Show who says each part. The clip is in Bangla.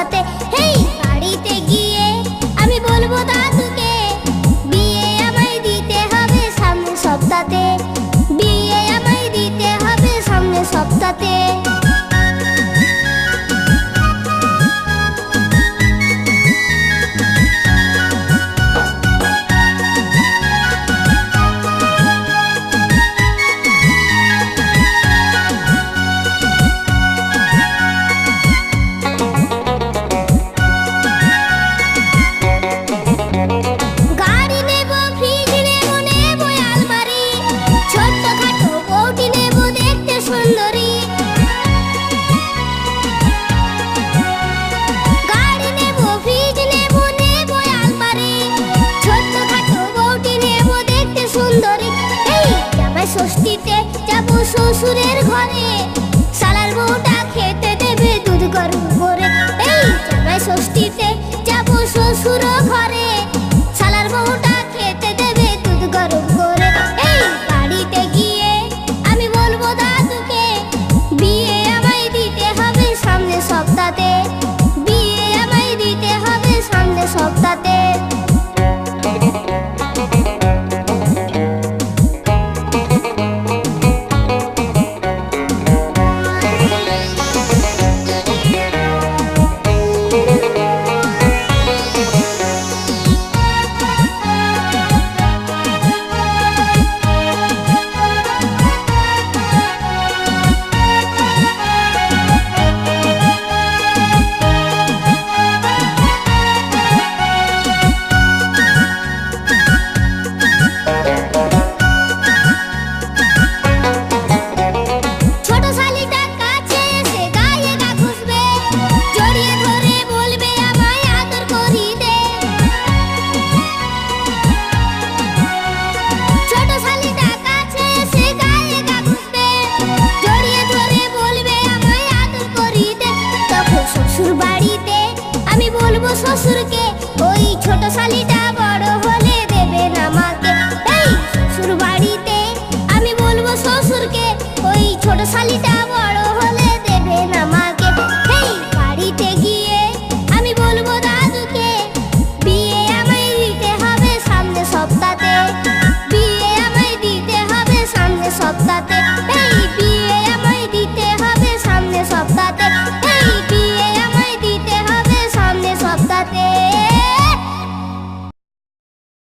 Speaker 1: সপ্তাহতে। হেই বাড়িতে গিয়ে আমি বলবো দাদুকে, বিয়ে আমায় দিতে হবে সামনের সপ্তাহতে, বিয়ে আমায় দিতে হবে সামনের সপ্তাহতে। গাড়ি নেব, ফ্রিজ নেব, নেব আলমারি, ছোট্টখাটো বউটি নেব দেখতে সুন্দরী। গাড়ি নেব, ফ্রিজ নেব, নেব আলমারি, ছোট্টখাটো বউটি নেব দেখতে সুন্দরী। এই জামাই ষষ্ঠীতে যাব শ্বশুরের ঘরে, শালার বউটা খেতে দেবে দুধ গরম করে। এই জামাই ষষ্ঠীতে যাব শ্বশুর ঘরে, শালার বউটা খেতে দেবে দুধ গরম করে। এই বাড়িতে গিয়ে আমি বলবো দাদুকে, বিয়ে আমায় দিতে হবে সামনের সপ্তাহতে, বিয়ে আমায় দিতে হবে সামনের সপ্তাহতে।